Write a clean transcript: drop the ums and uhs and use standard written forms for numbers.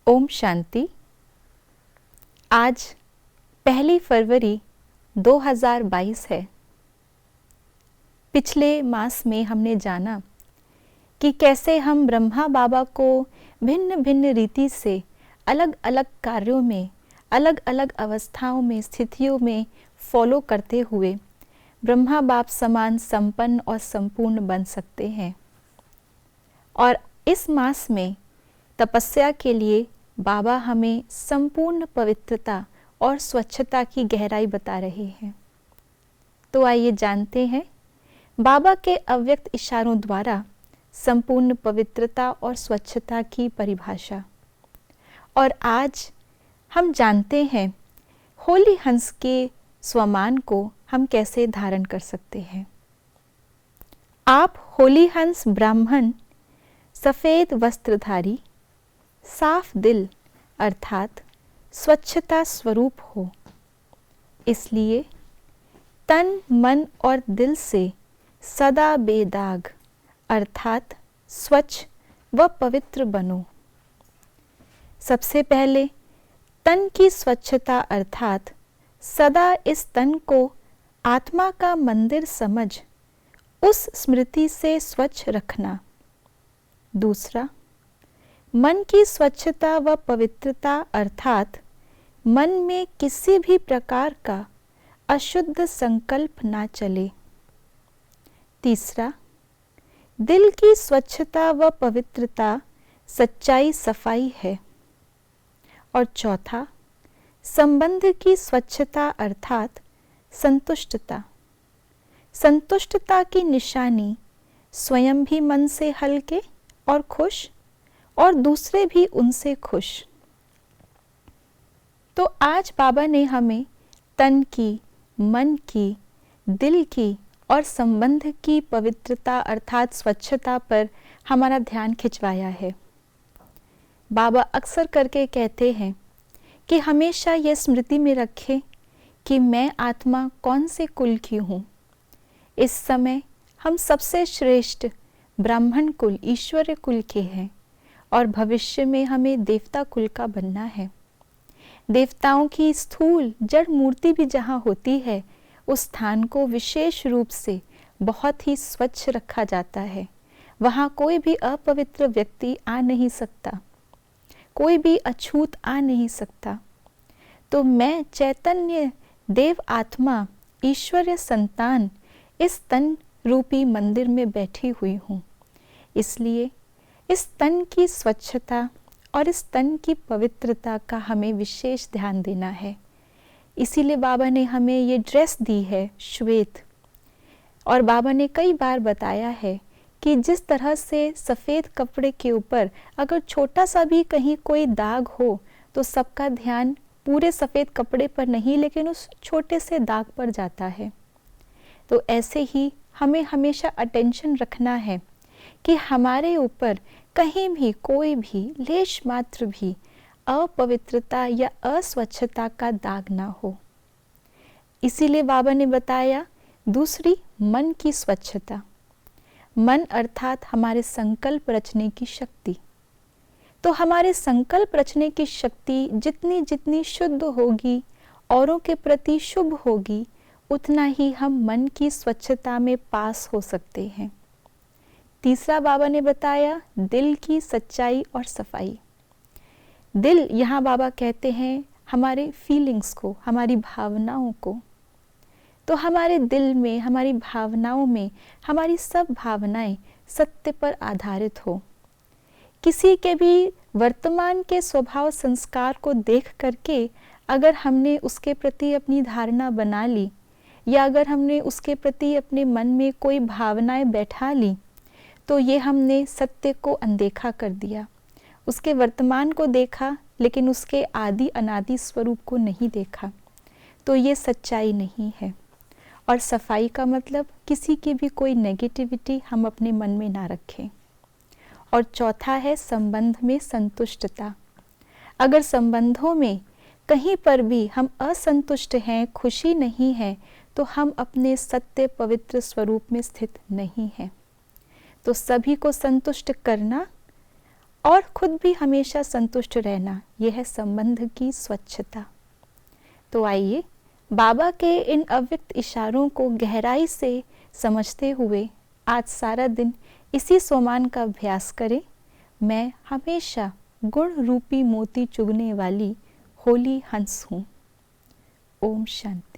ओम शांति। आज 1 फरवरी 2022 है। पिछले मास में हमने जाना कि कैसे हम ब्रह्मा बाबा को भिन्न भिन्न रीति से अलग अलग कार्यों में, अलग अलग अवस्थाओं में, स्थितियों में फॉलो करते हुए ब्रह्मा बाप समान संपन्न और संपूर्ण बन सकते हैं। और इस मास में तपस्या के लिए बाबा हमें संपूर्ण पवित्रता और स्वच्छता की गहराई बता रहे हैं। तो आइए जानते हैं बाबा के अव्यक्त इशारों द्वारा संपूर्ण पवित्रता और स्वच्छता की परिभाषा। और आज हम जानते हैं होली हंस के स्वमान को हम कैसे धारण कर सकते हैं। आप होली हंस ब्राह्मण, सफ़ेद वस्त्रधारी, साफ दिल अर्थात स्वच्छता स्वरूप हो। इसलिए तन, मन और दिल से सदा बेदाग अर्थात स्वच्छ व पवित्र बनो। सबसे पहले तन की स्वच्छता अर्थात सदा इस तन को आत्मा का मंदिर समझ उस स्मृति से स्वच्छ रखना। दूसरा, मन की स्वच्छता व पवित्रता अर्थात मन में किसी भी प्रकार का अशुद्ध संकल्प ना चले। तीसरा, दिल की स्वच्छता व पवित्रता सच्चाई सफाई है। और चौथा, संबंध की स्वच्छता अर्थात संतुष्टता। संतुष्टता की निशानी स्वयं भी मन से हल्के और खुश और दूसरे भी उनसे खुश। तो आज बाबा ने हमें तन की, मन की, दिल की और संबंध की पवित्रता अर्थात स्वच्छता पर हमारा ध्यान खिंचवाया है। बाबा अक्सर करके कहते हैं कि हमेशा यह स्मृति में रखें कि मैं आत्मा कौन से कुल की हूँ। इस समय हम सबसे श्रेष्ठ ब्राह्मण कुल, ईश्वरीय कुल के हैं और भविष्य में हमें देवता कुल का बनना है। देवताओं की स्थूल जड़ मूर्ति भी जहाँ होती है, उस स्थान को विशेष रूप से बहुत ही स्वच्छ रखा जाता है। वहाँ कोई भी अपवित्र व्यक्ति आ नहीं सकता, कोई भी अछूत आ नहीं सकता। तो मैं चैतन्य देव आत्मा, ईश्वरीय संतान इस तन रूपी मंदिर में बैठी हुई हूँ। इसलिए इस तन की स्वच्छता और इस तन की पवित्रता का हमें विशेष ध्यान देना है। इसीलिए बाबा ने हमें ये ड्रेस दी है श्वेत। और बाबा ने कई बार बताया है कि जिस तरह से सफ़ेद कपड़े के ऊपर अगर छोटा सा भी कहीं कोई दाग हो तो सबका ध्यान पूरे सफ़ेद कपड़े पर नहीं लेकिन उस छोटे से दाग पर जाता है। तो ऐसे ही हमें हमेशा अटेंशन रखना है कि हमारे ऊपर कहीं भी कोई भी लेश मात्र भी अपवित्रता या अस्वच्छता का दाग ना हो। इसीलिए बाबा ने बताया दूसरी, मन की स्वच्छता। मन अर्थात हमारे संकल्प रचने की शक्ति। तो हमारे संकल्प रचने की शक्ति जितनी जितनी शुद्ध होगी, औरों के प्रति शुभ होगी, उतना ही हम मन की स्वच्छता में पास हो सकते हैं। तीसरा बाबा ने बताया दिल की सच्चाई और सफाई। दिल, यहाँ बाबा कहते हैं हमारे फीलिंग्स को, हमारी भावनाओं को। तो हमारे दिल में, हमारी भावनाओं में हमारी सब भावनाएं सत्य पर आधारित हो। किसी के भी वर्तमान के स्वभाव संस्कार को देख करके अगर हमने उसके प्रति अपनी धारणा बना ली या अगर हमने उसके प्रति अपने मन में कोई भावनाएं बैठा ली, तो ये हमने सत्य को अनदेखा कर दिया। उसके वर्तमान को देखा लेकिन उसके आदि अनादि स्वरूप को नहीं देखा। तो ये सच्चाई नहीं है। और सफाई का मतलब किसी की भी कोई नेगेटिविटी हम अपने मन में ना रखें। और चौथा है संबंध में संतुष्टता। अगर संबंधों में कहीं पर भी हम असंतुष्ट हैं, खुशी नहीं है, तो हम अपने सत्य पवित्र स्वरूप में स्थित नहीं हैं। तो सभी को संतुष्ट करना और खुद भी हमेशा संतुष्ट रहना, यह है संबंध की स्वच्छता। तो आइए बाबा के इन अव्यक्त इशारों को गहराई से समझते हुए आज सारा दिन इसी सोमान का अभ्यास करें। मैं हमेशा गुण रूपी मोती चुगने वाली होली हंस हूँ। ओम शांति।